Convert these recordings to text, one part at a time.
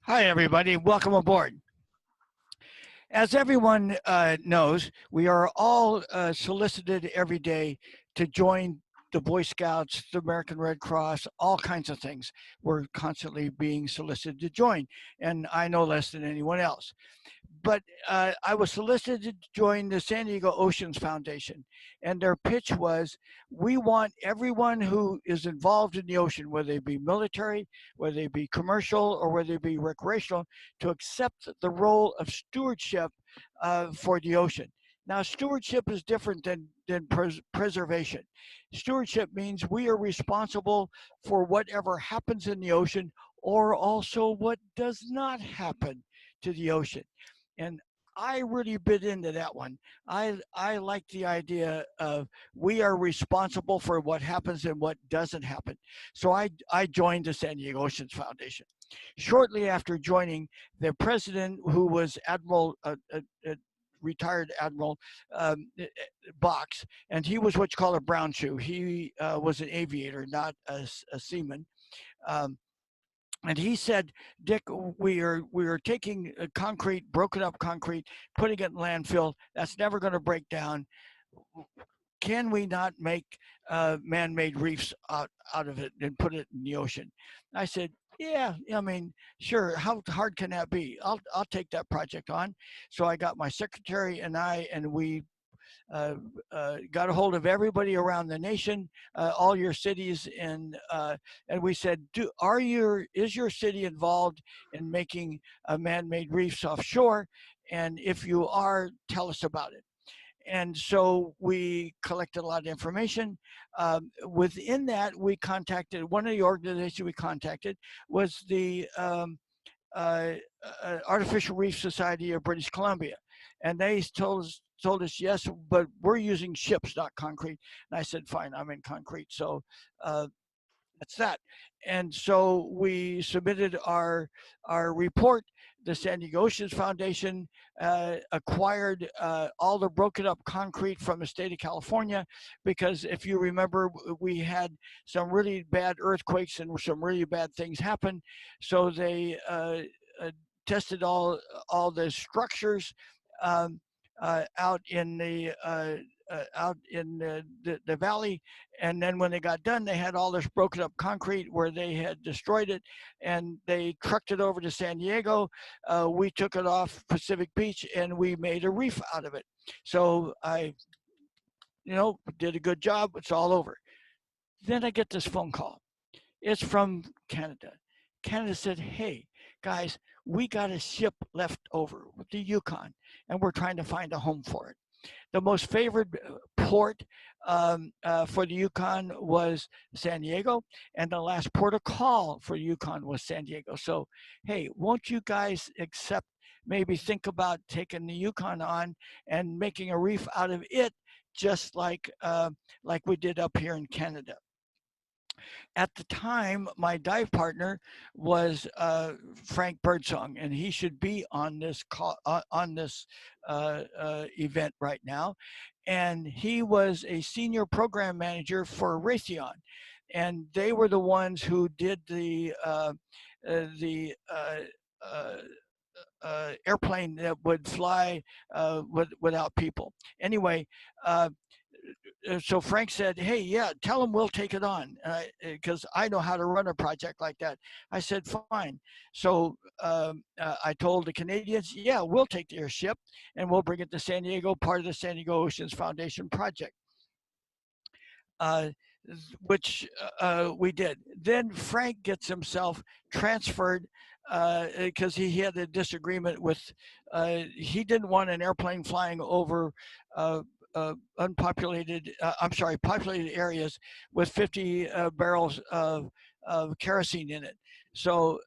Hi, everybody. Welcome aboard. As everyone knows, we are all solicited every day to join the Boy Scouts, the American Red Cross, all kinds of things. We're constantly being solicited to join, and I know less than anyone else. But I was solicited to join the San Diego Oceans Foundation, and their pitch was, we want everyone who is involved in the ocean, whether they be military, whether they be commercial, or whether they be recreational, to accept the role of stewardship for the ocean. Now, stewardship is different than preservation. Stewardship means we are responsible for whatever happens in the ocean, or also what does not happen to the ocean. And I really bit into that one. I like the idea of we are responsible for what happens and what doesn't happen. So I joined the San Diego Oceans Foundation. Shortly after joining, the president, who was retired Admiral Box, and he was what you call a brown shoe. He was an aviator, not a seaman. Um, and he said, Dick, we are taking concrete, broken up concrete, putting it in landfill. That's never going to break down. Can we not make man-made reefs out of it and put it in the ocean? I said, yeah, I mean, sure. How hard can that be? I'll take that project on. So I got my secretary and we got a hold of everybody around the nation, all your cities, and we said, is your city involved in making man-made reefs offshore? And if you are, tell us about it. And so we collected a lot of information. Within that, we contacted one of the organizations we contacted was the Artificial Reef Society of British Columbia, and they told us yes, but we're using ships, not concrete. And I said, fine, I'm in concrete, so that's that. And so we submitted our report. The San Diego Oceans Foundation acquired all the broken up concrete from the state of California, because if you remember, we had some really bad earthquakes and some really bad things happen. So they tested all the structures um, out in the valley, and then when they got done, they had all this broken up concrete where they had destroyed it, and they trucked it over to San Diego. We took it off Pacific Beach, and we made a reef out of it. So I, did a good job. It's all over. Then I get this phone call. It's from Canada. Canada said, hey, guys, we got a ship left over with the Yukon, and we're trying to find a home for it. The most favored port for the Yukon was San Diego, and the last port of call for Yukon was San Diego. So, hey, won't you guys maybe think about taking the Yukon on and making a reef out of it, just like we did up here in Canada? At the time, my dive partner was Frank Birdsong, and he should be on this event right now. And he was a senior program manager for Raytheon, and they were the ones who did the airplane that would fly without people. Anyway, so Frank said, hey, yeah, tell them we'll take it on, because I know how to run a project like that. I said, fine. So I told the Canadians, yeah, we'll take their ship and we'll bring it to San Diego, part of the San Diego Oceans Foundation project, which we did. Then Frank gets himself transferred because he had a disagreement with, he didn't want an airplane flying over populated areas with 50 barrels of kerosene in it. So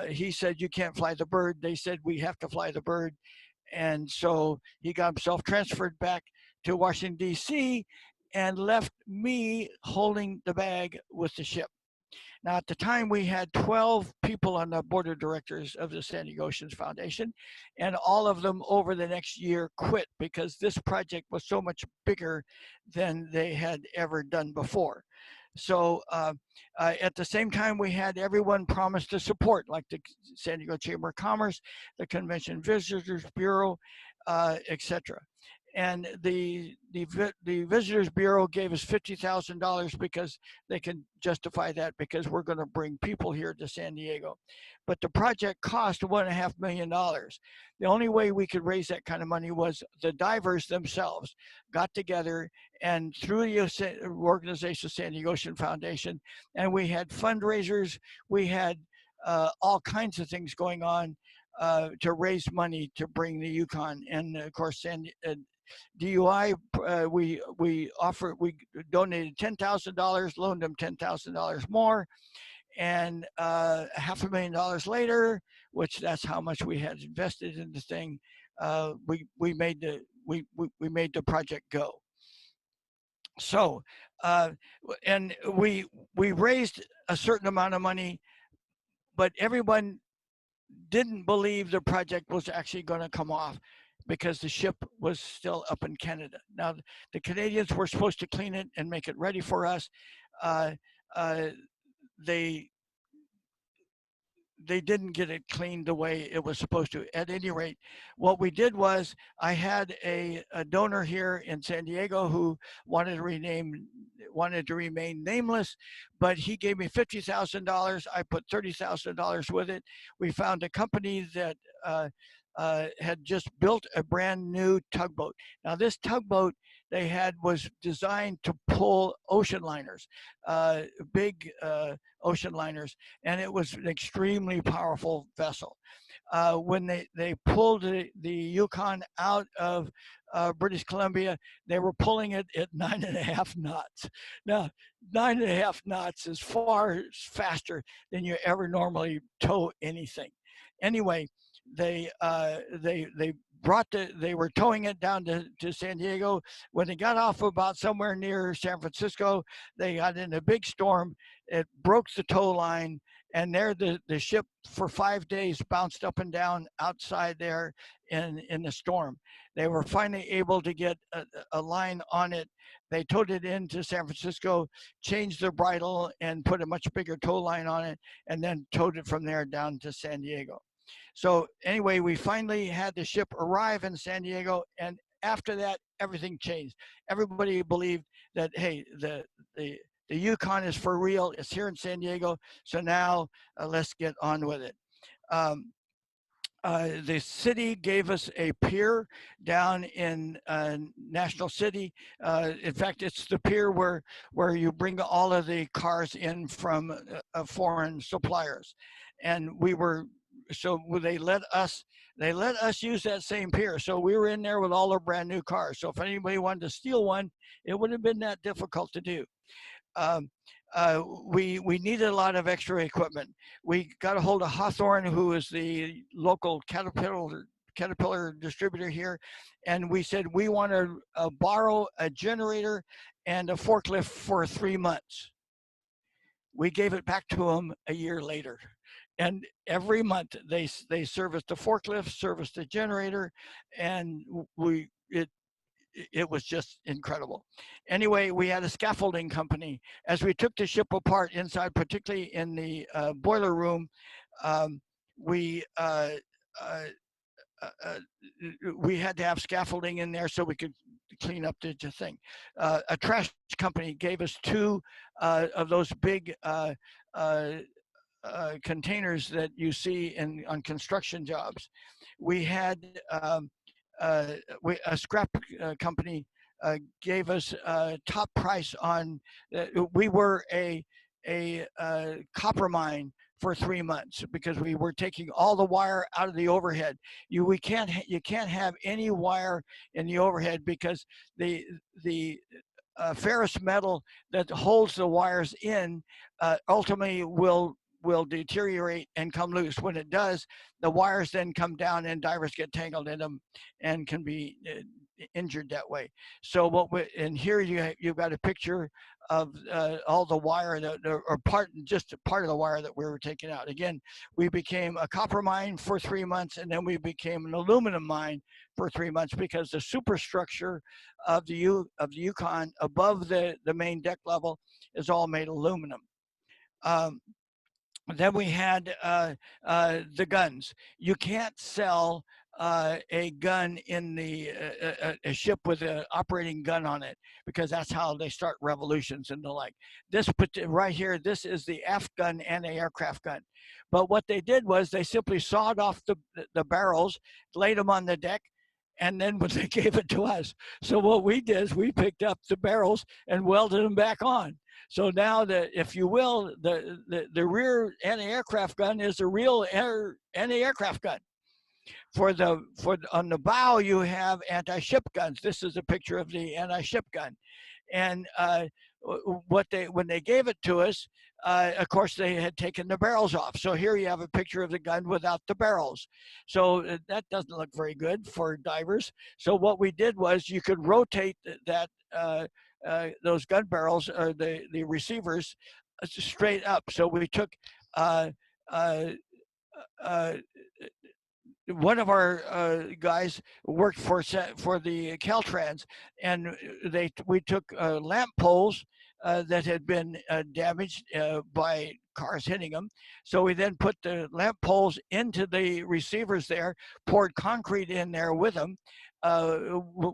he said, you can't fly the bird. They said, we have to fly the bird. And so he got himself transferred back to Washington, D.C., and left me holding the bag with the ship. Now, at the time, we had 12 people on the board of directors of the San Diego Oceans Foundation, and all of them over the next year quit because this project was so much bigger than they had ever done before. So at the same time, we had everyone promise to support, like the San Diego Chamber of Commerce, the Convention Visitors Bureau, etc. And the Visitors Bureau gave us $50,000 because they can justify that because we're going to bring people here to San Diego. But the project cost $1.5 million. The only way we could raise that kind of money was the divers themselves got together and through the organization San Diego Ocean Foundation, and we had fundraisers, we had all kinds of things going on to raise money to bring the Yukon, and of course, DUI, we donated $10,000, loaned them $10,000 more, and $500,000 later, which that's how much we had invested in the thing, we made the project go. So, and we raised a certain amount of money, but everyone didn't believe the project was actually going to come off because the ship was still up in Canada. Now, the Canadians were supposed to clean it and make it ready for us. Uh, uh, they they didn't get it cleaned the way it was supposed to. At any rate, what we did was I had a donor here in San Diego who wanted to remain nameless, but he gave me $50,000. I put $30,000 with it. We found a company that had just built a brand new tugboat. Now, this tugboat they had was designed to pull ocean liners, big ocean liners, and it was an extremely powerful vessel. When they pulled the Yukon out of British Columbia, they were pulling it at 9.5 knots. Now, 9.5 knots is far faster than you ever normally tow anything. Anyway, they they were towing it down to San Diego. When they got off about somewhere near San Francisco, they got in a big storm. It broke the tow line, and there the ship for 5 days bounced up and down outside there in the storm. They were finally able to get a line on it. They towed it into San Francisco, changed the bridle, and put a much bigger tow line on it, and then towed it from there down to San Diego. So anyway, we finally had the ship arrive in San Diego, and after that, everything changed. Everybody believed that, hey, the Yukon is for real. It's here in San Diego. So now let's get on with it. Um, the city gave us a pier down in National City. In fact, it's the pier where you bring all of the cars in from foreign suppliers, and they let us use that same pier. So we were in there with all our brand new cars. So if anybody wanted to steal one, it wouldn't have been that difficult to do. Um, we needed a lot of extra equipment. We got a hold of Hawthorne, who is the local Caterpillar distributor here, and we said we want to borrow a generator and a forklift for 3 months. We gave it back to them a year later, and every month they serviced the forklift, serviced the generator, and it was just incredible. Anyway, we had a scaffolding company. As we took the ship apart inside, particularly in the boiler room, um, we uh, uh, uh, we had to have scaffolding in there so we could clean up the thing. A trash company gave us two of those big containers that you see on construction jobs. We had a scrap company gave us top price on. We were a copper mine for 3 months because we were taking all the wire out of the overhead. You can't have any wire in the overhead because the ferrous metal that holds the wires in ultimately will deteriorate and come loose. When it does, the wires then come down and divers get tangled in them and can be injured that way. So and here you've got a picture of all the wire or just a part of the wire that we were taking out. Again, we became a copper mine for 3 months, and then we became an aluminum mine for 3 months because the superstructure of the Yukon above the main deck level is all made aluminum. Um, then we had the guns. You can't sell a gun in a ship with an operating gun on it because that's how they start revolutions and the like. This right here, this is the aft gun anti-aircraft gun. But what they did was they simply sawed off the barrels, laid them on the deck, and then when they gave it to us. So what we did is we picked up the barrels and welded them back on. So now if you will, the rear anti-aircraft gun is a real anti-aircraft gun. On the bow you have anti-ship guns. This is a picture of the anti-ship gun, and when they gave it to us, of course they had taken the barrels off. So here you have a picture of the gun without the barrels. So that doesn't look very good for divers. So what we did was you could rotate that those gun barrels or the receivers straight up. So we took uh, uh, uh, one of our guys worked for the Caltrans, and we took lamp poles that had been damaged by cars hitting them. So we then put the lamp poles into the receivers there, poured concrete in there with them.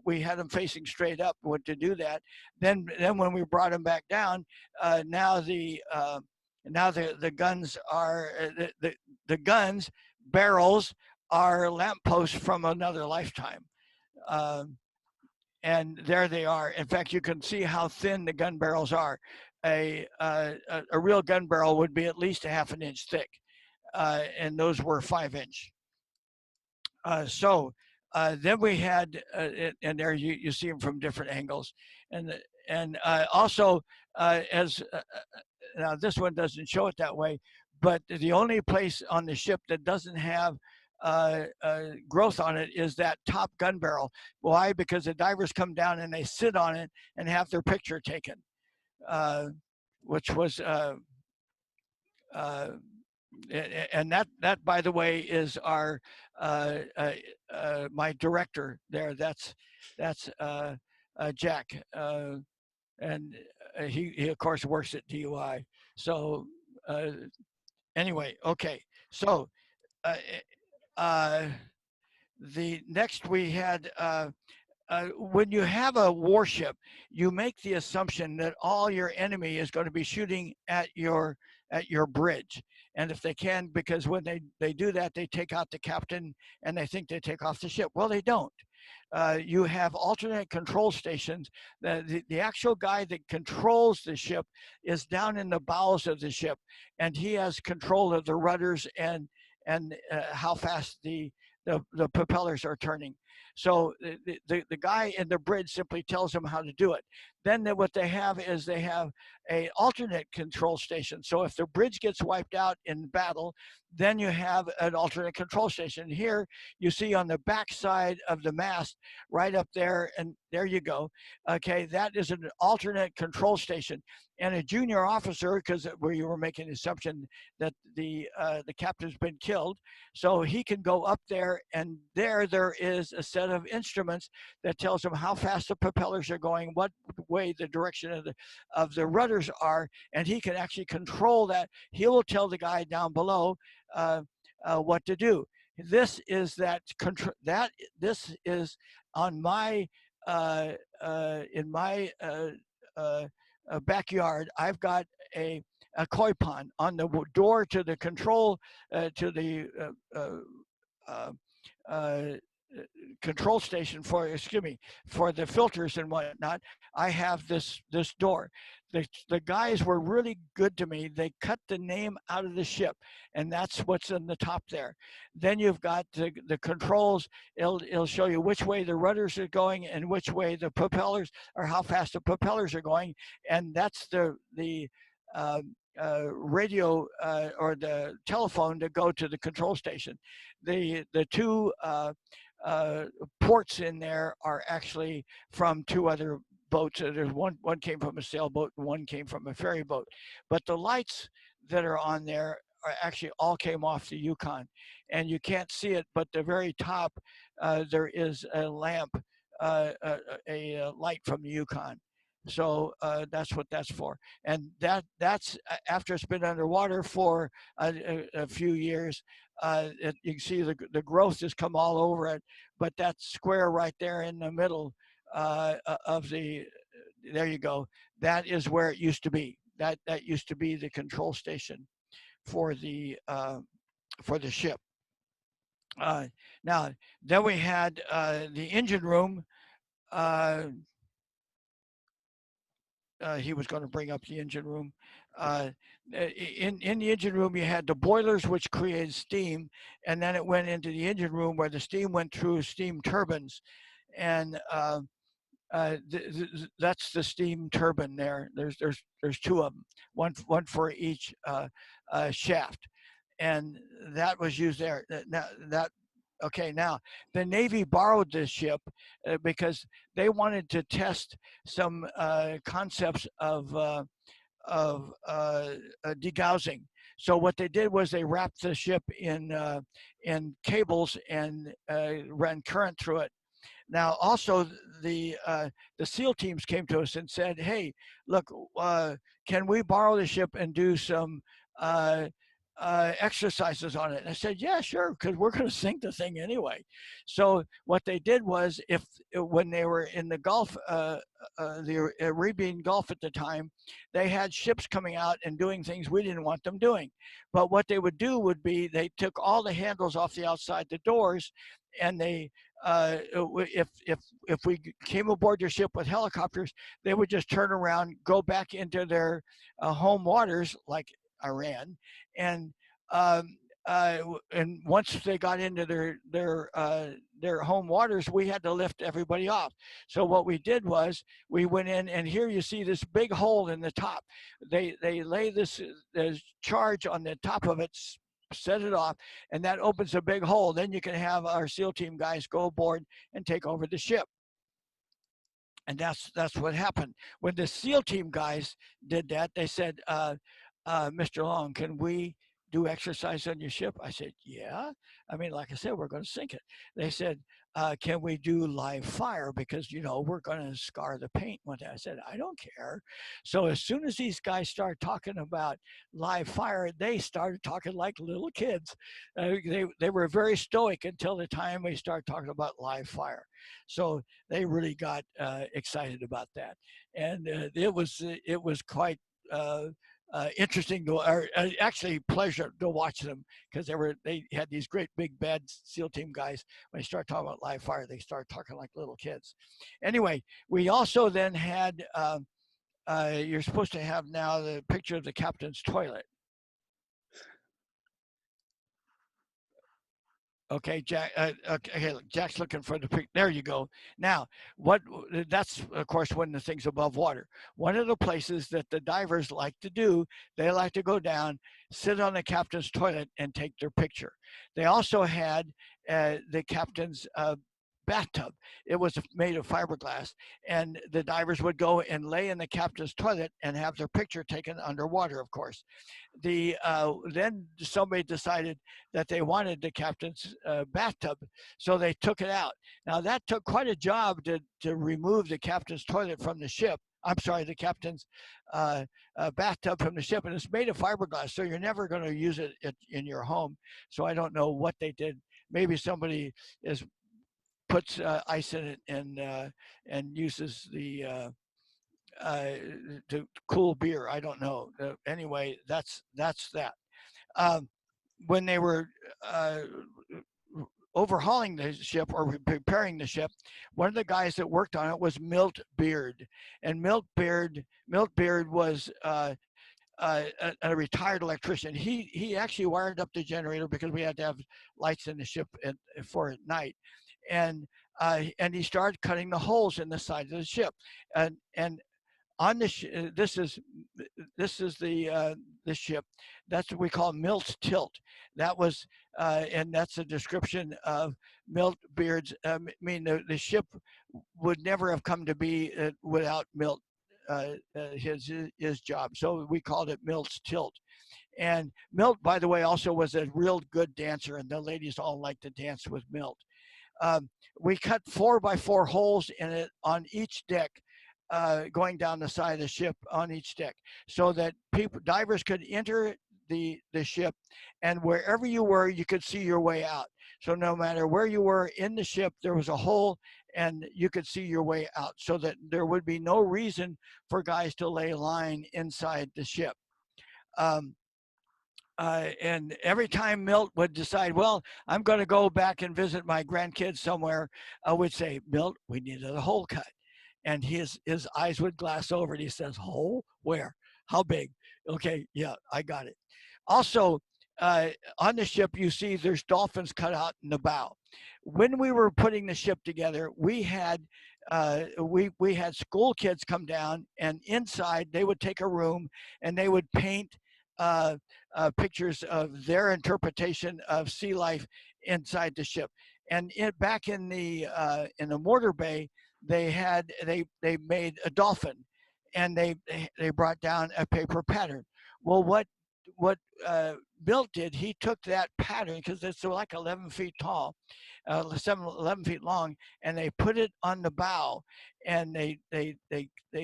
We had them facing straight up to do that. Then when we brought them back down, now the guns are the guns barrels are lampposts from another lifetime. And there they are. In fact, you can see how thin the gun barrels are. A real gun barrel would be at least a half an inch thick, and those were 5-inch. Then we had, and there you see them from different angles, and also as now this one doesn't show it that way, but the only place on the ship that doesn't have growth on it is that top gun barrel. Why? Because the divers come down and they sit on it and have their picture taken, which was and that by the way is our my director there. That's Jack, and he of course works at DUI. So anyway, okay, so the next we had when you have a warship, you make the assumption that all your enemy is going to be shooting at your bridge. And if they can, because when they do that, they take out the captain and they think they take off the ship. Well, they don't. You have alternate control stations. The actual guy that controls the ship is down in the bowels of the ship, and he has control of the rudders and how fast the propellers are turning. So the guy in the bridge simply tells them how to do it. Then what they have is they have a alternate control station. So if the bridge gets wiped out in battle, then you have an alternate control station. Here you see on the back side of the mast, right up there, and there you go. Okay, that is an alternate control station. And a junior officer, because where you were making the assumption that the captain's been killed, so he can go up there, and there is a set of instruments that tells him how fast the propellers are going, what way the direction of the rudders are, and he can actually control that. He will tell the guy down below what to do. This is this is on my in my backyard. I've got a koi pond on the door to the control to the control station for the filters and whatnot. I have this door. The guys were really good to me. They cut the name out of the ship, and that's what's in the top there. Then you've got the controls. It'll show you which way the rudders are going and which way the propellers, or how fast the propellers are going, and that's the radio or the telephone to go to the control station. The two uh, ports in there are actually from two other boats. There's one came from a sailboat and one came from a ferry boat. But the lights that are on there are actually all came off the Yukon, and you can't see it. But the very top, there is a lamp, a light from the Yukon. So that's what that's for, and that's after it's been underwater for a few years. You can see the growth has come all over it, but that square right there in the middle of the, there you go. That is where it used to be. That used to be the control station for the ship. Uh, Now, then we had the engine room. Uh, he was going to bring up the engine room. Uh, in the engine room, you had the boilers, which created steam, and then it went into the engine room where the steam went through steam turbines, and that's the steam turbine there. There's two of them, one for each shaft, and that was used there. That okay. Now the Navy borrowed this ship because they wanted to test some concepts of degaussing. So what they did was they wrapped the ship in cables and ran current through it. Now, also the SEAL teams came to us and said, "Hey, look, can we borrow the ship and do some uh, exercises on it?" And I said, "Yeah, sure, because we're going to sink the thing anyway." So what they did was, if when they were in the Gulf, the Arabian Gulf at the time, they had ships coming out and doing things we didn't want them doing. But what they would do would be they took all the handles off the outside the doors, and they if we came aboard your ship with helicopters, they would just turn around, go back into their home waters, like Iran, and and once they got into their home waters, we had to lift everybody off. So what we did was we went in, and here you see this big hole in the top. They lay this charge on the top of it, set it off, and that opens a big hole. Then you can have our SEAL team guys go aboard and take over the ship. And that's what happened. When the SEAL team guys did that, they said, "Mr. Long, can we do exercise on your ship?" I said, "Yeah. I mean, like I said, we're going to sink it." They said, "Can we do live fire? Because we're going to scar the paint one day." I said, "I don't care." So as soon as these guys started talking about live fire, they started talking like little kids. They were very stoic until the time we started talking about live fire. So they really got excited about that, and it was quite interesting to, or actually pleasure to watch them, because they had these great big bad SEAL team guys. When they start talking about live fire, they start talking like little kids. Anyway, we also then had you're supposed to have now the picture of the captain's toilet. Okay, Jack. Okay, Jack's looking for the pic. There you go. Now, what? That's of course when the thing's above water. One of the places that the divers like to do, they like to go down, sit on the captain's toilet, and take their picture. They also had the captain's bathtub. It was made of fiberglass, and the divers would go and lay in the captain's toilet and have their picture taken underwater, of course. Then somebody decided that they wanted the captain's bathtub, so they took it out. Now that took quite a job to remove the captain's toilet from the ship. I'm sorry, the captain's bathtub from the ship, and it's made of fiberglass, so you're never going to use it in your home. So I don't know what they did. Maybe somebody is puts ice in it and uses the uh, to cool beer. I don't know. Anyway, that's that. Um, when they were overhauling the ship or preparing the ship, one of the guys that worked on it was Milt Beard, and Milt Beard was a retired electrician. He actually wired up the generator because we had to have lights in the ship for at night, and he started cutting the holes in the side of the ship, and on this is the ship. That's what we call Milt's tilt. That was and that's a description of Milt Beard's. I mean, the ship would never have come to be without Milt, his job. So we called it Milt's Tilt. And Milt, by the way, also was a real good dancer, and the ladies all liked to dance with Milt. Um, we cut 4x4 holes in it on each deck, going down the side of the ship on each deck, so that divers could enter the ship, and wherever you were, you could see your way out. So no matter where you were in the ship, there was a hole, and you could see your way out, so that there would be no reason for guys to lay line inside the ship. Um, and every time Milt would decide, well, I'm going to go back and visit my grandkids somewhere, I would say, Milt, we need a hole cut. And his eyes would glass over and he says, hole? Where? How big? Okay, yeah, I got it. Also, on the ship, you see there's dolphins cut out in the bow. When we were putting the ship together, we had we had school kids come down, and inside they would take a room and they would paint uh, pictures of their interpretation of sea life inside the ship. And back in the mortar bay, they made a dolphin, and they brought down a paper pattern. Well, what Milt did, he took that pattern, because it's like 11 feet tall, 11 feet long, and they put it on the bow, and they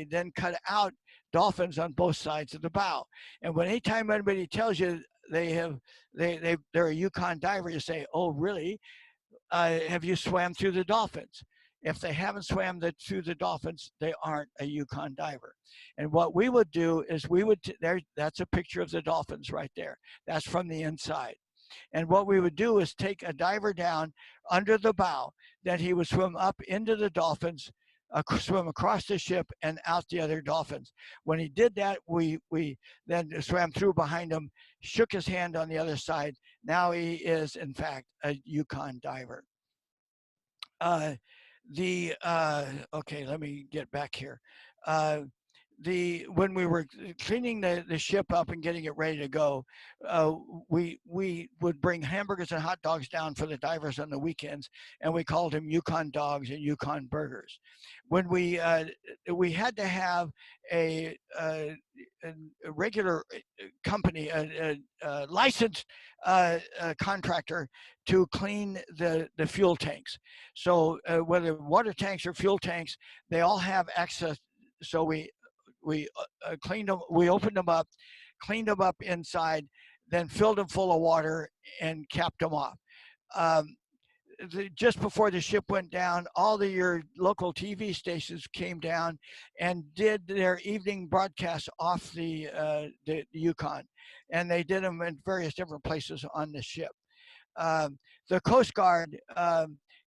then cut out dolphins on both sides of the bow. And when anytime anybody tells you they're a Yukon diver, you say, "Oh, really? Have you swam through the dolphins?" If they haven't swam through the dolphins, they aren't a Yukon diver. And what we would do is that's a picture of the dolphins right there. That's from the inside. And what we would do is take a diver down under the bow, then he would swim up into the dolphins, swim across the ship and out the other dolphins. When he did that, we then swam through behind him, shook his hand on the other side. Now he is, in fact, a Yukon diver. Okay, let me get back here. When we were cleaning the ship up and getting it ready to go, we would bring hamburgers and hot dogs down for the divers on the weekends, and we called them Yukon dogs and Yukon burgers. When we had to have a regular company, a licensed contractor to clean the fuel tanks. So whether water tanks or fuel tanks, they all have access. So we cleaned them, we opened them up, cleaned them up inside, then filled them full of water and capped them off. Just before the ship went down, all your local TV stations came down and did their evening broadcasts off the Yukon, and they did them in various different places on the ship. The Coast Guard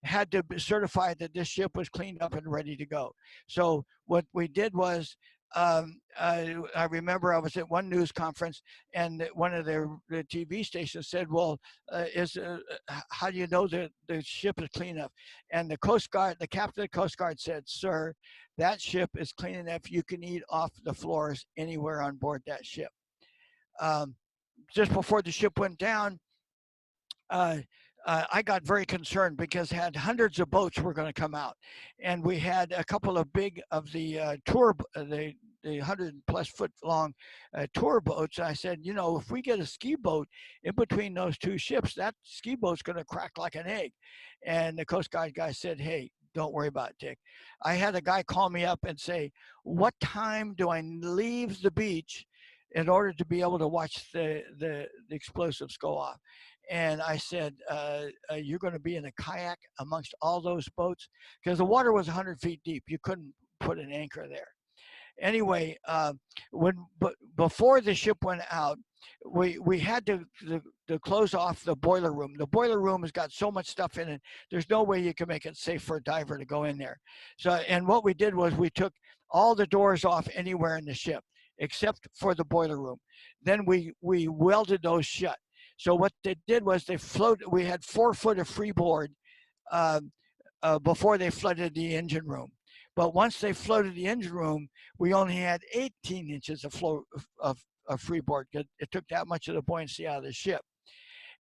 had to certify that this ship was cleaned up and ready to go. So what we did was, I remember I was at one news conference, and one of the TV stations said, well, how do you know that the ship is clean enough? And the Coast Guard, the captain of the Coast Guard said, sir, that ship is clean enough you can eat off the floors anywhere on board that ship. Just before the ship went down, I got very concerned because had hundreds of boats were going to come out, and we had a couple of big of the tour, the 100+ foot long tour boats. I said, you know, if we get a ski boat in between those two ships, that ski boat's going to crack like an egg. And the Coast Guard guy said, hey, don't worry about it, Dick. I had a guy call me up and say, what time do I leave the beach in order to be able to watch the explosives go off? And I said, you're going to be in a kayak amongst all those boats, because the water was 100 feet deep. You couldn't put an anchor there. Anyway, before the ship went out, we had to close off the boiler room. The boiler room has got so much stuff in it, there's no way you can make it safe for a diver to go in there. So, and what we did was we took all the doors off anywhere in the ship except for the boiler room. Then we welded those shut. So what they did was they floated. We had 4 foot of freeboard before they flooded the engine room. But once they floated the engine room, we only had 18 inches of freeboard. It took that much of the buoyancy out of the ship.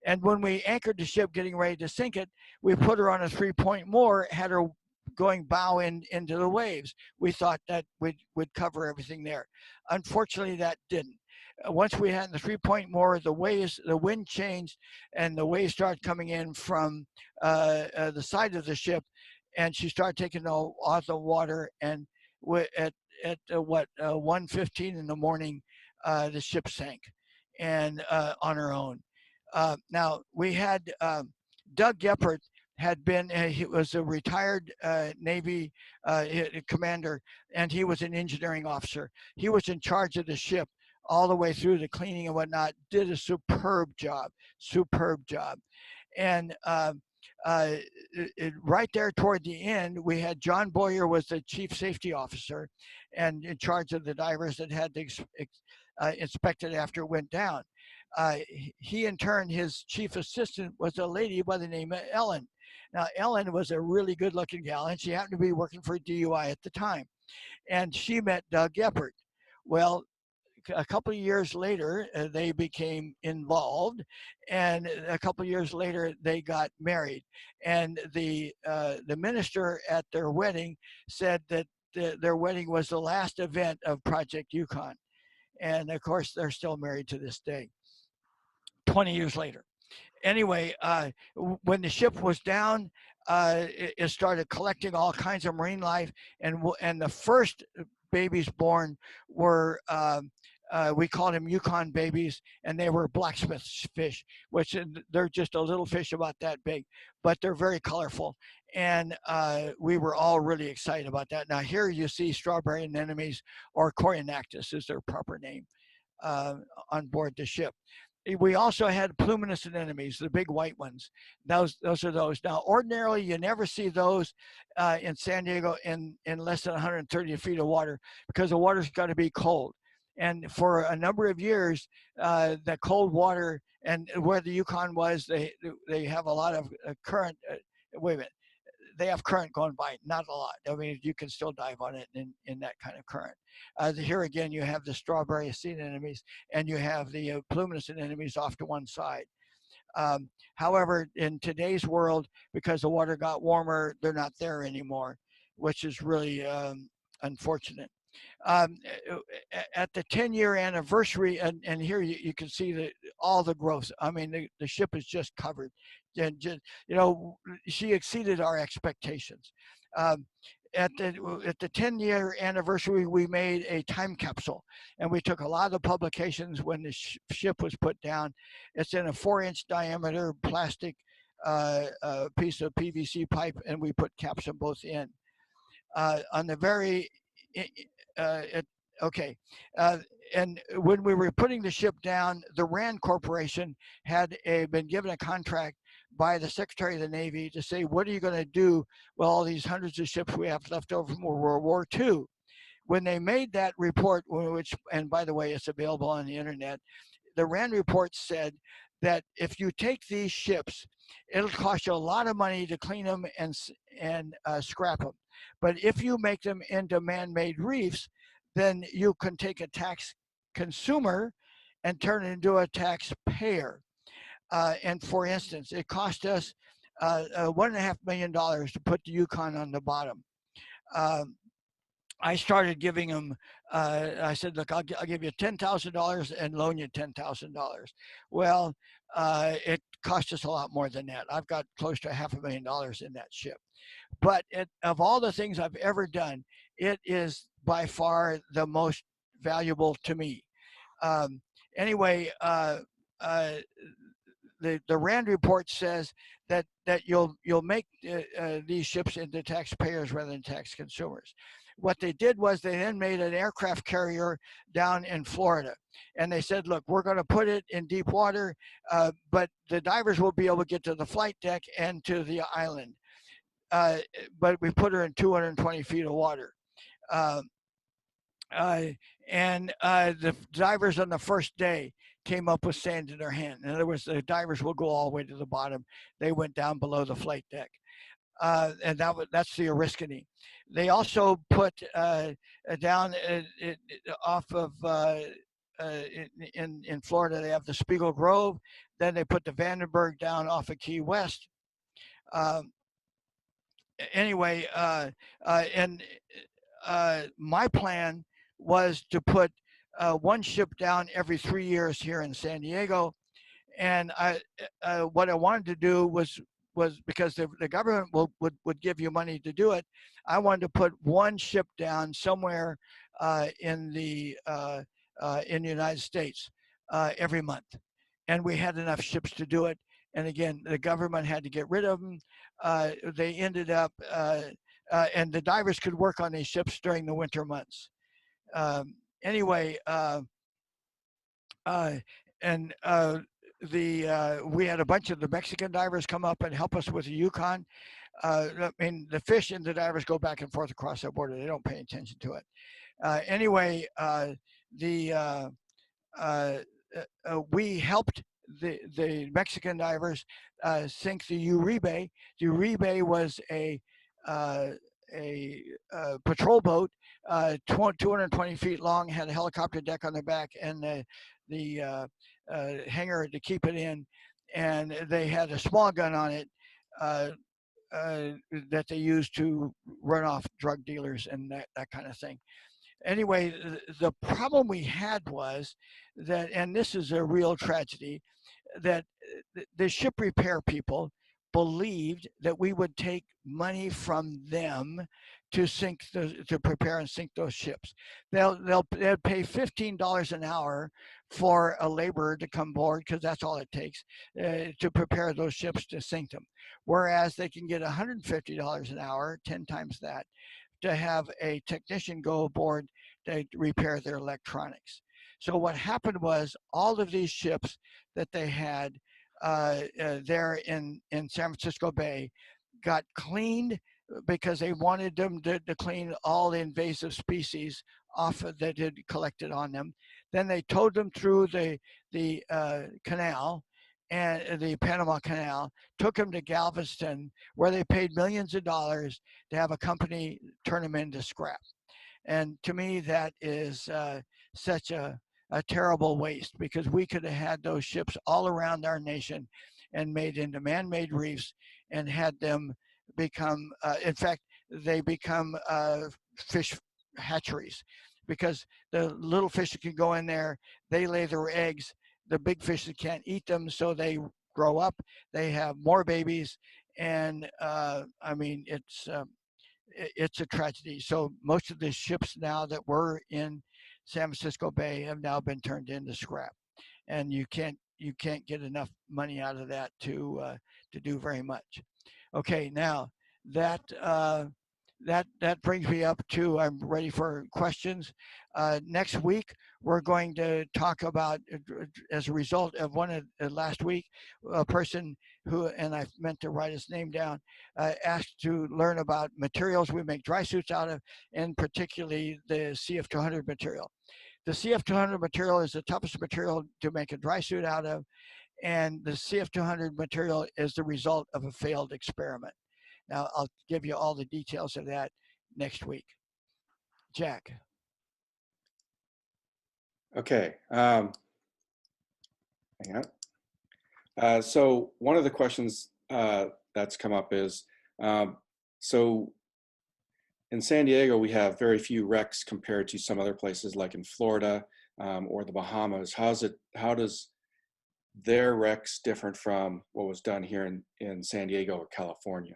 And when we anchored the ship, getting ready to sink it, we put her on a 3-point moor, had her going bow into the waves. We thought that would cover everything there. Unfortunately, that didn't. Once we had the 3-point moor, the wind changed, and the waves started coming in from the side of the ship, and she started taking off the water. And at 1:15 in the morning, the ship sank, and on her own. Now we had Doug Geppert he was a retired Navy commander, and he was an engineering officer. He was in charge of the ship all the way through the cleaning and whatnot. Did a superb job. And right there toward the end, we had John Boyer was the chief safety officer, and in charge of the divers that had to inspect it after it went down. He in turn, his chief assistant was a lady by the name of Ellen. Now, Ellen was a really good-looking gal, and she happened to be working for DUI at the time. And she met Doug Geppert. Well, a couple of years later, they became involved, and a couple of years later, they got married. And the minister at their wedding said that their wedding was the last event of Project Yukon. And of course, they're still married to this day, 20 years later. Anyway, when the ship was down, it started collecting all kinds of marine life, and the first babies born were we called them Yukon babies, and they were blacksmith fish, which they're just a little fish about that big, but they're very colorful. And we were all really excited about that. Now here you see strawberry anemones, or Corynactis is their proper name, on board the ship. We also had Luminescent Enemies, the big white ones. Those are those. Now, ordinarily, you never see those in San Diego in less than 130 feet of water, because the water's got to be cold. And for a number of years, the cold water, and where the Yukon was, they have a lot of current. Wait a minute. They have current going by, not a lot. I mean, you can still dive on it in that kind of current. Here again, you have the strawberry sea anemones, and you have the Luminescent Enemies off to one side. However, in today's world, because the water got warmer, they're not there anymore, which is really unfortunate. At the 10-year anniversary, and here you can see all the growth. I mean, the ship is just covered. And just, she exceeded our expectations. At the 10-year anniversary, we made a time capsule, and we took a lot of the publications when the ship was put down. It's in a 4-inch diameter plastic piece of PVC pipe, and we put caps on both ends. On the very and when we were putting the ship down, the RAND Corporation had been given a contract by the Secretary of the Navy to say, what are you going to do with all these hundreds of ships we have left over from World War II? When they made that report, which, and by the way, it's available on the internet, the RAND report said that if you take these ships, it'll cost you a lot of money to clean them and scrap them. But if you make them into man-made reefs, then you can take a tax consumer and turn it into a taxpayer. And for instance, it cost us $1.5 million to put the Yukon on the bottom. I started giving them, I said, look, I'll give you $10,000 and loan you $10,000. Well, it cost us a lot more than that. I've got close to $500,000 in that ship. But of all the things I've ever done, it is by far the most valuable to me. Anyway, the RAND report says that you'll make these ships into taxpayers rather than tax consumers. What they did was they then made an aircraft carrier down in Florida, and they said, look, we're going to put it in deep water, but the divers will be able to get to the flight deck and to the island. But we put her in 220 feet of water. And the divers on the first day came up with sand in their hand. In other words, the divers will go all the way to the bottom. They went down below the flight deck. And that's the Oriskany. They also put down off of in Florida, they have the Spiegel Grove. Then they put the Vandenberg down off of Key West. Um, anyway, and my plan was to put one ship down every 3 years here in San Diego. And what I wanted to do was because the government would give you money to do it. I wanted to put one ship down somewhere in the United States every month, and we had enough ships to do it. And again, the government had to get rid of them. They ended up, and the divers could work on these ships during the winter months. Anyway, uh, and we had a bunch of the Mexican divers come up and help us with the Yukon. I mean, the fish and the divers go back and forth across that border. They don't pay attention to it. Anyway, the we helped the Mexican divers sink the Uribe. The Uribe was a patrol boat, 220 feet long, had a helicopter deck on the back, and the hangar to keep it in, and they had a small gun on it uh, that they used to run off drug dealers and that kind of thing. Anyway, the problem we had was that, and this is a real tragedy, that the ship repair people believed that we would take money from them to to prepare and sink those ships. They'll pay $15 an hour for a laborer to come aboard, because that's all it takes to prepare those ships to sink them. Whereas they can get $150 an hour, 10 times that, to have a technician go aboard to repair their electronics. So what happened was all of these ships that they had there in San Francisco Bay got cleaned because they wanted them to clean all the invasive species off that had collected on them. Then they towed them through the canal, and the Panama Canal, took them to Galveston, where they paid millions of dollars to have a company turn them into scrap. And to me, that is such a terrible waste, because we could have had those ships all around our nation and made into man-made reefs and had them become, in fact, they become fish hatcheries, because the little fish that can go in there, they lay their eggs. The big fish that can't eat them, so they grow up, they have more babies, and I mean, it's a tragedy. So most of the ships now that were in San Francisco Bay have now been turned into scrap, and you can't get enough money out of that to do very much. Okay, now that that brings me up to, I'm ready for questions. Next week we're going to talk about, as a result of last week, a person who, and I meant to write his name down, asked to learn about materials we make dry suits out of, and particularly the CF200 material. The CF200 material is the toughest material to make a dry suit out of, and the CF200 material is the result of a failed experiment. Now, I'll give you all the details of that next week. Jack. Okay. Hang on. So one of the questions that's come up is, so in San Diego, we have very few wrecks compared to some other places like in Florida or the Bahamas. How does their wrecks different from what was done here in San Diego or California?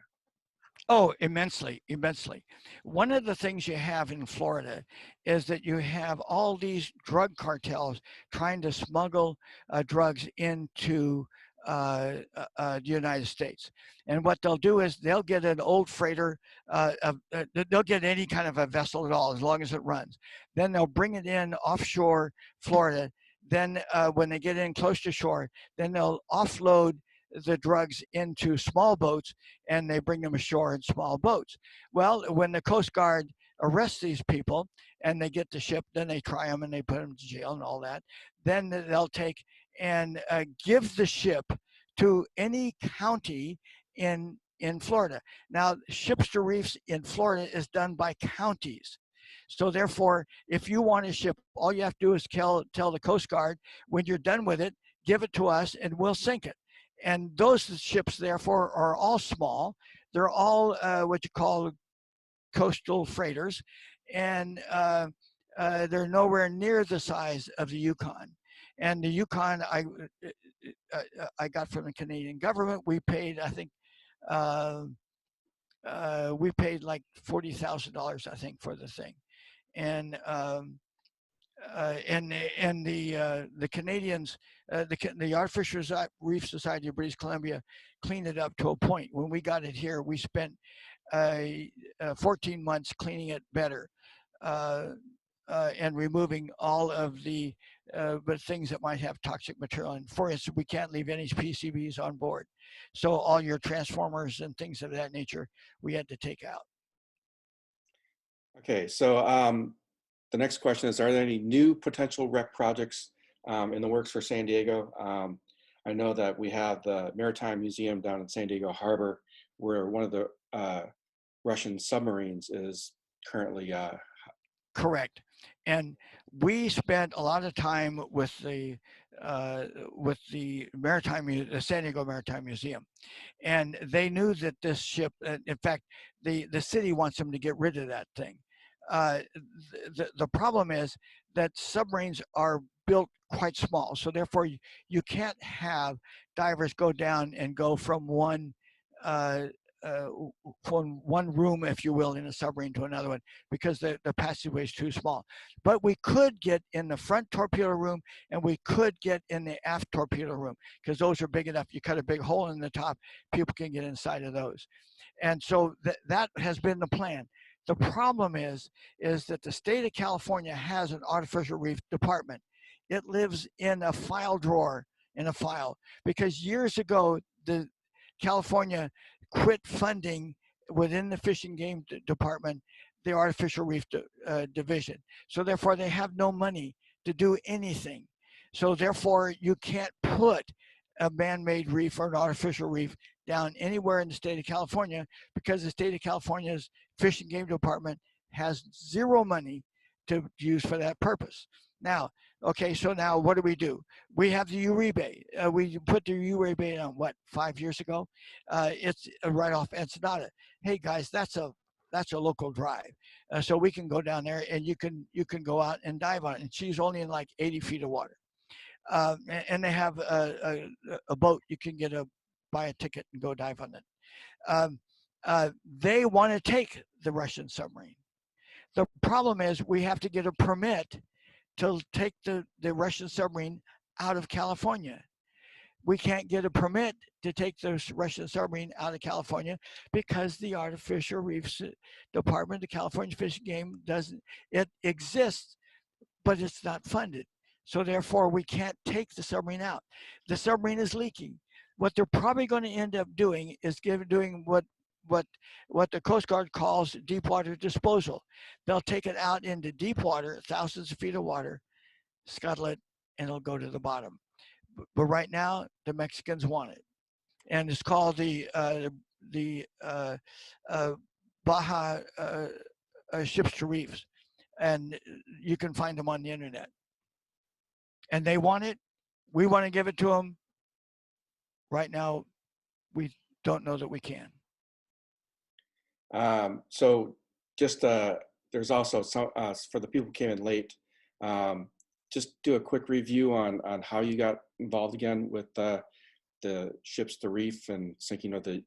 Oh, immensely, immensely. One of the things you have in Florida is that you have all these drug cartels trying to smuggle drugs into the United States. And what they'll do is they'll get an old freighter, they'll get any kind of a vessel at all, as long as it runs. Then they'll bring it in offshore Florida. Then when they get in close to shore, then they'll offload the drugs into small boats, and they bring them ashore in small boats. Well, when the Coast Guard arrests these people and they get the ship, then they try them and they put them to jail and all that. Then they'll take and give the ship to any county in Florida. Now, ships to reefs in Florida is done by counties. So therefore, if you want a ship, all you have to do is tell the Coast Guard when you're done with it, give it to us and we'll sink it. And those ships, therefore, are all small. They're all what you call coastal freighters, and they're nowhere near the size of the Yukon. And the Yukon, I got from the Canadian government. We paid, I think, uh, we paid like $40,000, I think, for the thing. And the Canadians, the Artificial Reef Society of British Columbia cleaned it up to a point. When we got it here, we spent 14 months cleaning it better and removing all of the but things that might have toxic material. And for instance, we can't leave any PCBs on board. So all your transformers and things of that nature, we had to take out. Okay, so the next question is, are there any new potential wreck projects in the works for San Diego? I know that we have the Maritime Museum down in San Diego Harbor, where one of the Russian submarines is currently. Correct. And we spent a lot of time with the San Diego Maritime Museum, and they knew that this ship, in fact, the city wants them to get rid of that thing. The problem is that submarines are built quite small, so therefore you can't have divers go down and go from one room, if you will, in a submarine to another one, because the passageway is too small. But we could get in the front torpedo room, and we could get in the aft torpedo room, because those are big enough. You cut a big hole in the top, people can get inside of those. And so that has been the plan. The problem is that the state of California has an artificial reef department. It lives in a file drawer in a file, because years ago, the California quit funding within the Fish and Game Department the artificial reef division. So therefore, they have no money to do anything. So therefore, you can't put a man-made reef or an artificial reef down anywhere in the state of California, because the state of California's Fish and Game Department has zero money to use for that purpose. Now, okay, so now what do? We have the Uribe. We put the Uribe on, what, 5 years ago? It's right off Ensenada. Hey guys, that's a local drive. So we can go down there and you can go out and dive on it. And she's only in like 80 feet of water. And they have a boat. You can buy a ticket and go dive on it. They want to take the Russian submarine. The problem is we have to get a permit to take the Russian submarine out of California. We can't get a permit to take the Russian submarine out of California because the Artificial Reefs Department, the California Fish and Game, it exists, but it's not funded. So therefore, we can't take the submarine out. The submarine is leaking. What they're probably going to end up doing is doing what the Coast Guard calls deep water disposal. They'll take it out into deep water, thousands of feet of water, scuttle it, and it'll go to the bottom. But right now, the Mexicans want it, and it's called the Baja ships to reefs, and you can find them on the internet. And they want it. We want to give it to them. Right now, we don't know that we can. So just there's also some for the people who came in late. Just do a quick review on how you got involved again with the ships, the reef, and sinking of the,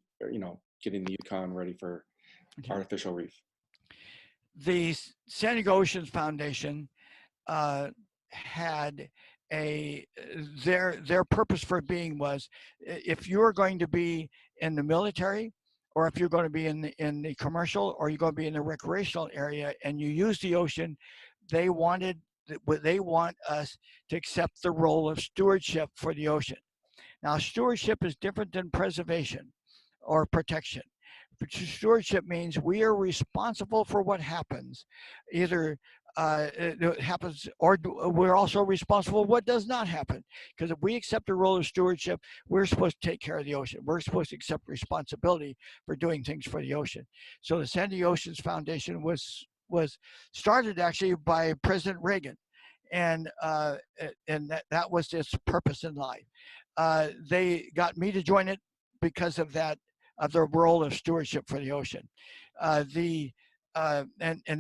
getting the Yukon ready for artificial reef. The San Diego Oceans Foundation had their purpose for being was, if you're going to be in the military, or if you're going to be in the commercial, or you're going to be in the recreational area, and you use the ocean, they want us to accept the role of stewardship for the ocean. Now, stewardship is different than preservation or protection. Stewardship means we are responsible for what happens. Either it happens, or we're also responsible for what does not happen. Because if we accept the role of stewardship, we're supposed to take care of the ocean. We're supposed to accept responsibility for doing things for the ocean. So the San Diego Oceans Foundation was was started actually by President Reagan, and that was its purpose in life. They got me to join it because of that, of their role of stewardship for the ocean. And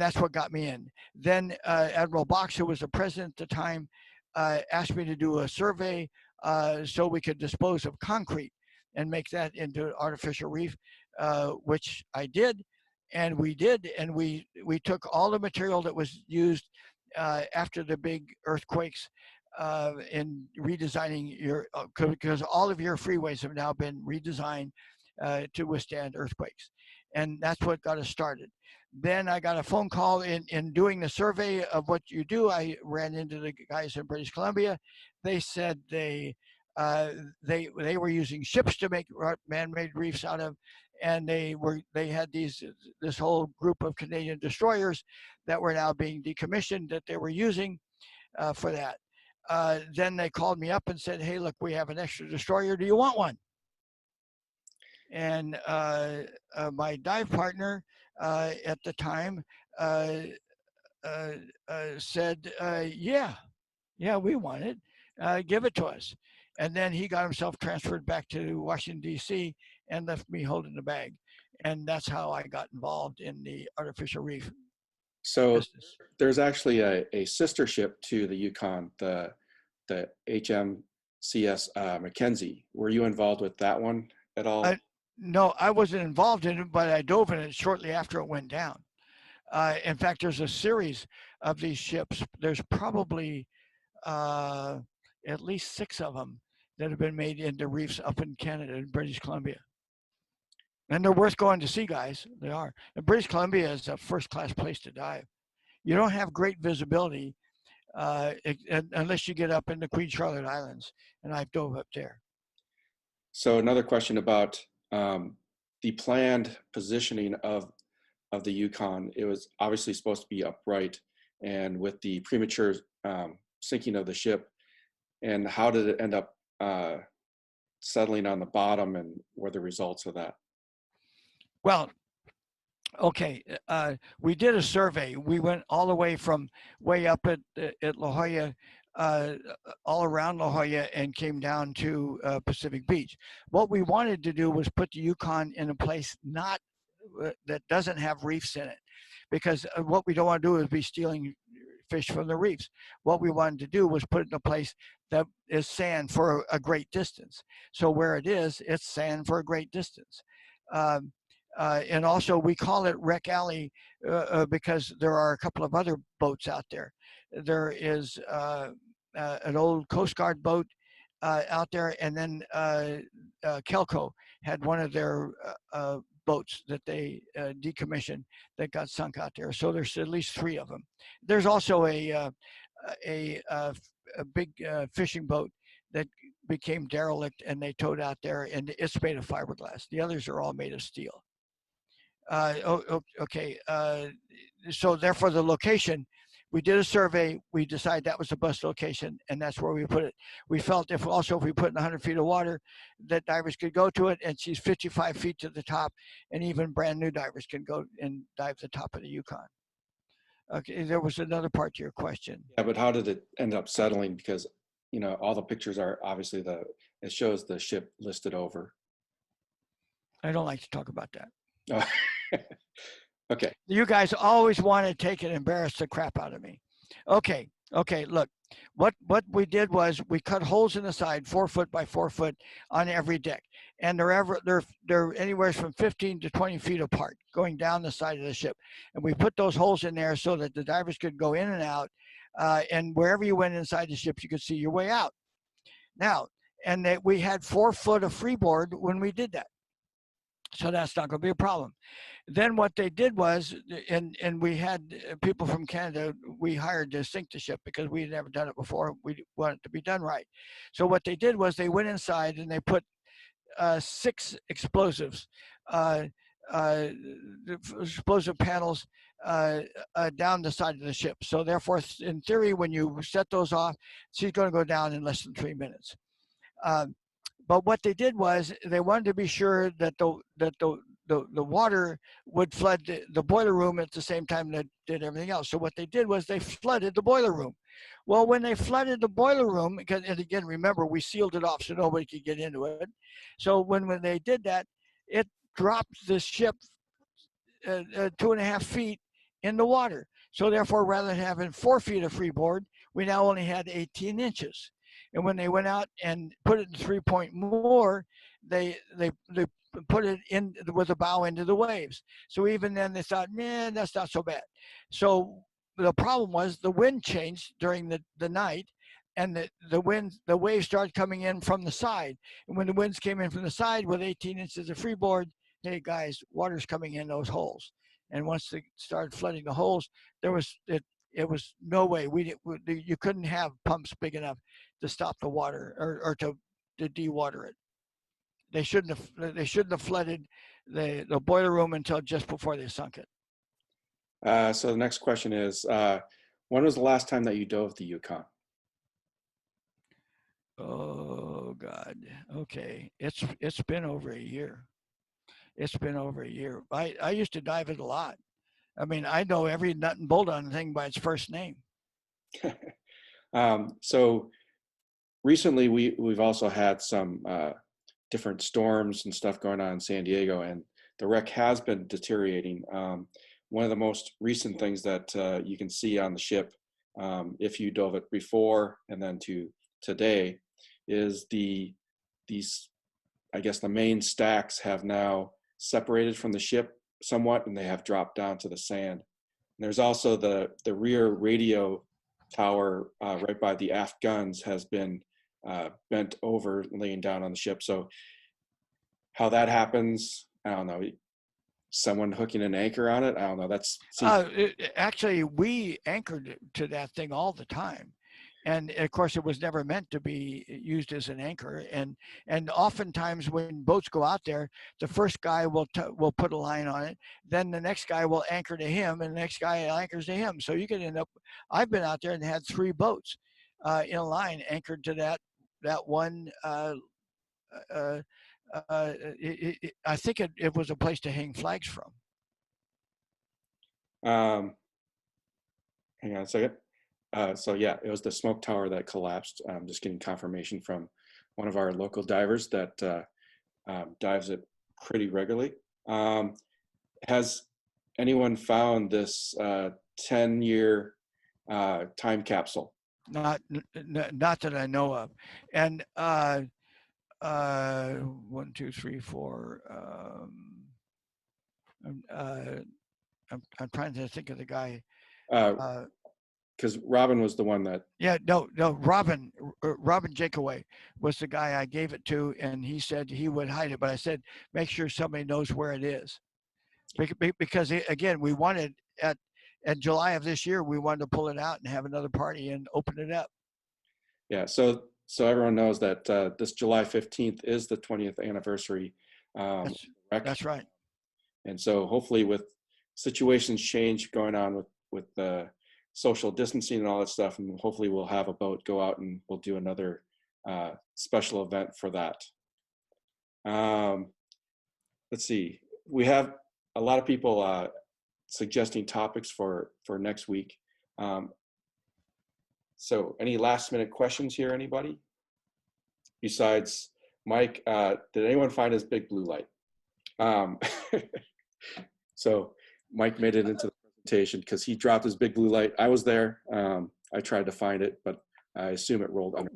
that's what got me in. Then Admiral Box, who was the president at the time, asked me to do a survey so we could dispose of concrete and make that into an artificial reef, which I did, and we did, and we took all the material that was used after the big earthquakes in redesigning your, because all of your freeways have now been redesigned to withstand earthquakes, and that's what got us started. Then I got a phone call in doing the survey of what you do. I ran into the guys in British Columbia. They said they were using ships to make man-made reefs out of, and they had this whole group of Canadian destroyers that were now being decommissioned that they were using for that. Then they called me up and said, "Hey, look, we have an extra destroyer. Do you want one?" And my dive partner at the time said, yeah, we want it. Give it to us. And then he got himself transferred back to Washington, D.C. and left me holding the bag. And that's how I got involved in the artificial reef So business. there's actually a sister ship to the Yukon, the HMCS Mackenzie. Were you involved with that one at all? No, I wasn't involved in it, but I dove in it shortly after it went down. In fact, there's a series of these ships. There's probably at least 6 of them that have been made into reefs up in Canada and British Columbia. And they're worth going to see, guys. They are. And British Columbia is a first-class place to dive. You don't have great visibility unless you get up in the Queen Charlotte Islands, and I've dove up there. So another question about the planned positioning of the Yukon. It was obviously supposed to be upright, and with the premature sinking of the ship, and how did it end up settling on the bottom, and what are the results of that? Well, okay, we did a survey. We went all the way from way up at La Jolla, all around La Jolla, and came down to Pacific Beach. What we wanted to do was put the Yukon in a place not that doesn't have reefs in it, because what we don't want to do is be stealing fish from the reefs. What we wanted to do was put it in a place that is sand for a great distance. So where it is, it's sand for a great distance. And also we call it Wreck Alley because there are a couple of other boats out there. There is an old Coast Guard boat out there, and then Kelco had one of their boats that they decommissioned that got sunk out there. So there's at least 3 of them. There's also a big fishing boat that became derelict, and they towed out there, and it's made of fiberglass. The others are all made of steel. Okay. So therefore, the location, we did a survey. We decided that was the best location, and that's where we put it. We felt if we put in 100 feet of water, that divers could go to it, and she's 55 feet to the top, and even brand new divers can go and dive the top of the Yukon. Okay, there was another part to your question. Yeah, but how did it end up settling? Because all the pictures are obviously it shows the ship listed over. I don't like to talk about that. Oh. Okay. You guys always want to take and embarrass the crap out of me. Okay, look, what we did was we cut holes in the side, 4 foot by 4 foot on every deck. And they're anywhere from 15 to 20 feet apart, going down the side of the ship. And we put those holes in there so that the divers could go in and out. And wherever you went inside the ship, you could see your way out. Now, and that we had 4 foot of freeboard when we did that. So that's not going to be a problem. Then what they did was, and we had people from Canada we hired to sink the ship because we had never done it before. We wanted it to be done right. So what they did was they went inside and they put 6 explosives, explosive panels down the side of the ship. So therefore, in theory, when you set those off, she's going to go down in less than 3 minutes. But what they did was they wanted to be sure that the water would flood the boiler room at the same time that did everything else. So what they did was they flooded the boiler room. Well, when they flooded the boiler room, because, and again, remember, we sealed it off so nobody could get into it. So when they did that, it dropped the ship 2.5 feet in the water. So therefore, rather than having 4 feet of freeboard, we now only had 18 inches. And when they went out and put it in 3-point more, they put it in with the bow into the waves. So even then they thought, man, that's not so bad. So the problem was the wind changed during the night, and the waves started coming in from the side. And when the winds came in from the side with 18 inches of freeboard, hey guys, water's coming in those holes. And once they started flooding the holes, it was no way you couldn't have pumps big enough to stop the water or to dewater it. They shouldn't have flooded the boiler room until just before they sunk it. So the next question is, when was the last time that you dove the Yukon? Oh God. Okay. It's been over a year. It's been over a year. I used to dive it a lot. I mean, I know every nut and bolt on the thing by its first name. So recently we've also had some different storms and stuff going on in San Diego, and the wreck has been deteriorating. One of the most recent things that you can see on the ship, if you dove it before and then to today, is these, I guess the main stacks have now separated from the ship somewhat, and they have dropped down to the sand. And there's also the rear radio tower right by the aft guns has been bent over, laying down on the ship. So how that happens, I don't know. Someone hooking an anchor on it, I don't know. Actually, we anchored to that thing all the time. And of course, it was never meant to be used as an anchor. And oftentimes, when boats go out there, the first guy will put a line on it. Then the next guy will anchor to him, and the next guy anchors to him. So you could end up. I've been out there and had 3 boats in a line anchored to that one. I think it was a place to hang flags from. Hang on a second. So yeah, it was the smoke tower that collapsed. I'm just getting confirmation from one of our local divers that dives it pretty regularly. Has anyone found this 10-year time capsule? Not that I know of. And 1, 2, 3, 4. I'm trying to think of the guy. Because Robin was the one that. Yeah, no, Robin Jakeaway was the guy I gave it to, and he said he would hide it. But I said, make sure somebody knows where it is, because again, we wanted at July of this year, we wanted to pull it out and have another party and open it up. Yeah, so everyone knows that this July 15th is the 20th anniversary. That's right. And so hopefully, with situations change going on with the social distancing and all that stuff, and hopefully we'll have a boat go out and we'll do another special event for that. Let's see. We have a lot of people suggesting topics for next week. So any last minute questions here, anybody? Besides Mike, did anyone find his big blue light? So Mike made it into the presentation because he dropped his big blue light. I was there. I tried to find it, but I assume it rolled under.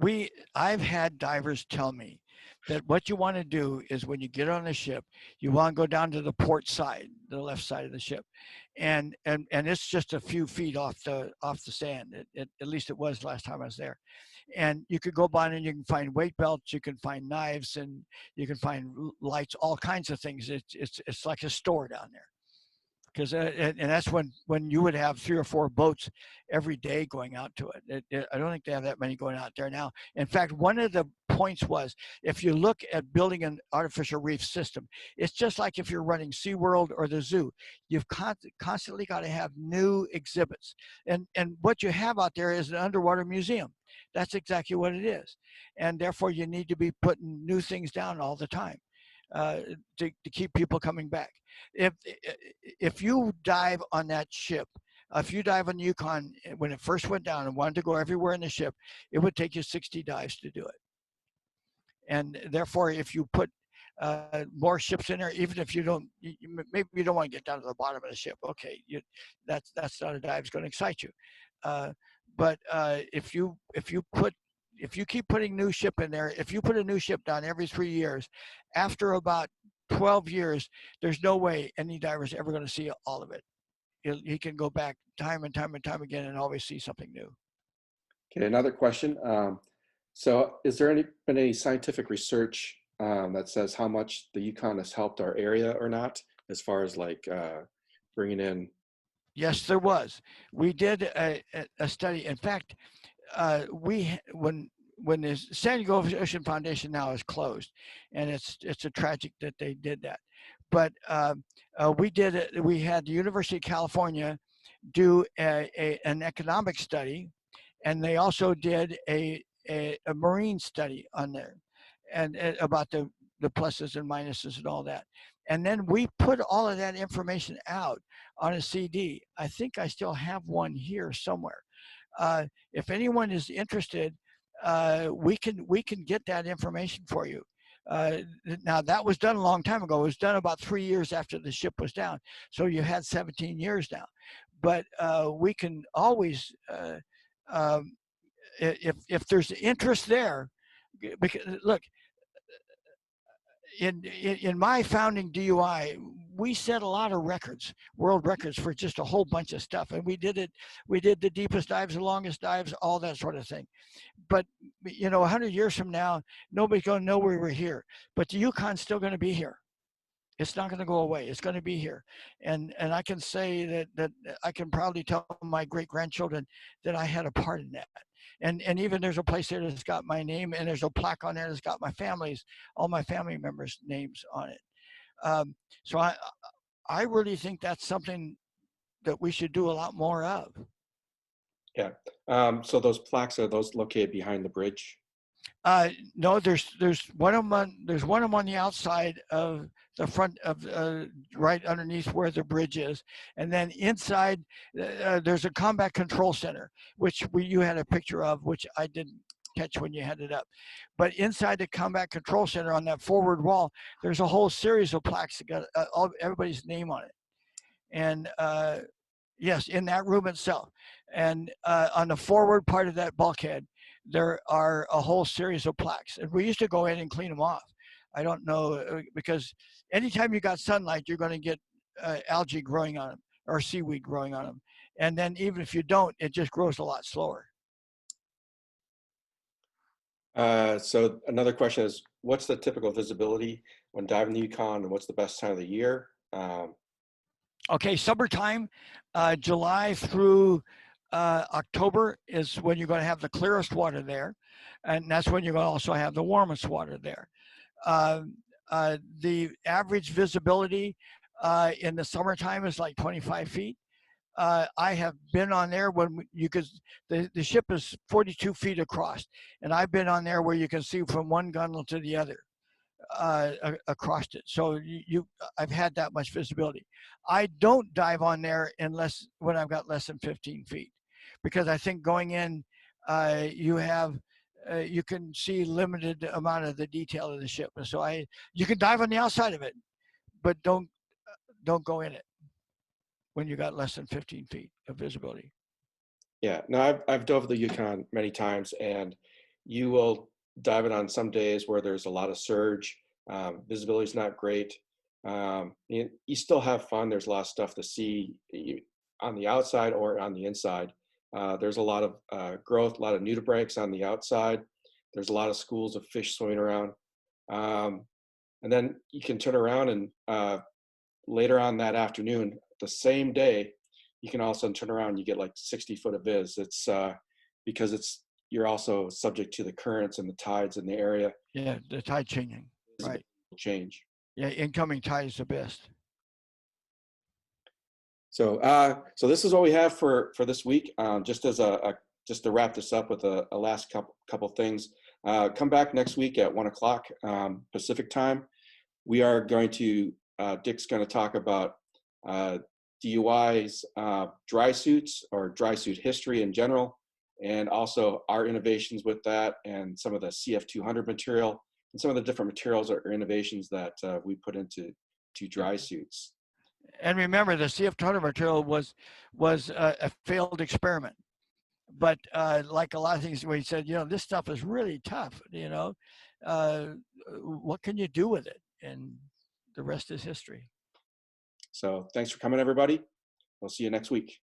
I've had divers tell me that what you want to do is when you get on the ship, you want to go down to the port side, the left side of the ship, and it's just a few feet off the sand. At least it was last time I was there. And you could go by and you can find weight belts, you can find knives, and you can find lights, all kinds of things. It's like a store down there. Because and that's when you would have 3 or 4 boats every day going out to it. I don't think they have that many going out there now. In fact, one of the points was, if you look at building an artificial reef system, it's just like if you're running SeaWorld or the zoo. You've constantly got to have new exhibits. And what you have out there is an underwater museum. That's exactly what it is. And therefore, you need to be putting new things down all the time. uh, to keep people coming back. If if you dive on that ship, if you dive on the Yukon when it first went down and wanted to go everywhere in the ship, it would take you 60 dives to do it. And therefore, if you put more ships in there, even if you don't, maybe you don't want to get down to the bottom of the ship. Okay, that's not a dive that's going to excite you. Uh, but if you keep putting new ship in there, if you put a new ship down every 3 years, after about 12 years, there's no way any diver is ever going to see all of it. He can go back time and time and time again and always see something new. Okay, another question. So is there been any scientific research that says how much the Yukon has helped our area or not, as far as like bringing in? Yes, there was. We did a study. In fact, when the San Diego Ocean Foundation now is closed, and it's a tragic that they did that. But we did it. We had the University of California do an economic study, and they also did a marine study on there, and about the pluses and minuses and all that. And then we put all of that information out on a CD. I think I still have one here somewhere. If anyone is interested, we can get that information for you. Now that was done a long time ago. It was done about 3 years after the ship was down. So you had 17 years now. But we can always, um, if there's interest there, because look, in my founding DUI, we set a lot of records, world records for just a whole bunch of stuff, and we did it. We did the deepest dives, the longest dives, all that sort of thing. But 100 years from now, nobody's going to know we were here. But the Yukon's still going to be here. It's not going to go away. It's going to be here, and I can say that I can proudly tell my great grandchildren that I had a part in that. And even there's a place there that's got my name, and there's a plaque on there that's got all my family members' names on it. Um, so I really think that's something that we should do a lot more of. Yeah. So those plaques, are those located behind the bridge? No, there's one of them. There's one of them on the outside of the front of right underneath where the bridge is, and then inside there's a combat control center, which you had a picture of, which I didn't catch when you had it up. But inside the combat control center on that forward wall, there's a whole series of plaques that got everybody's name on it, and yes, in that room itself, and on the forward part of that bulkhead, there are a whole series of plaques, and we used to go in and clean them off. I don't know because anytime you got sunlight, you're going to get algae growing on them or seaweed growing on them, and then even if you don't, it just grows a lot slower. So another question is, what's the typical visibility when diving the Yukon, and what's the best time of the year? Okay, summertime, July through October is when you're going to have the clearest water there, and that's when you're going to also have the warmest water there. The average visibility in the summertime is like 25 feet. I have been on there when you could, the ship is 42 feet across, and I've been on there where you can see from one gunnel to the other across it. So I've had that much visibility. I don't dive on there unless when I've got less than 15 feet, because I think going in, you can see limited amount of the detail of the ship. And so you can dive on the outside of it, but don't go in it when you got less than 15 feet of visibility. Yeah, no, I've dove the Yukon many times, and you will dive it on some days where there's a lot of surge. Visibility is not great. You still have fun. There's a lot of stuff to see on the outside or on the inside. There's a lot of growth, a lot of nudibranchs on the outside. There's a lot of schools of fish swimming around. And then you can turn around and later on that afternoon, the same day, you can also turn around and you get like 60 foot of viz. It's because you're also subject to the currents and the tides in the area. Yeah, the tide changing. Right. Change. Yeah, incoming tide is the best. So so this is what we have for this week. Just as just to wrap this up with a last couple things. Come back next week at 1 o'clock Pacific time. we are going to, Dick's going to talk about DUI's dry suits or dry suit history in general, and also our innovations with that and some of the CF200 material and some of the different materials or innovations that we put into dry suits. And remember, the CF200 material was a failed experiment. But like a lot of things, we said, this stuff is really tough. What can you do with it? And the rest is history. So thanks for coming, everybody. We'll see you next week.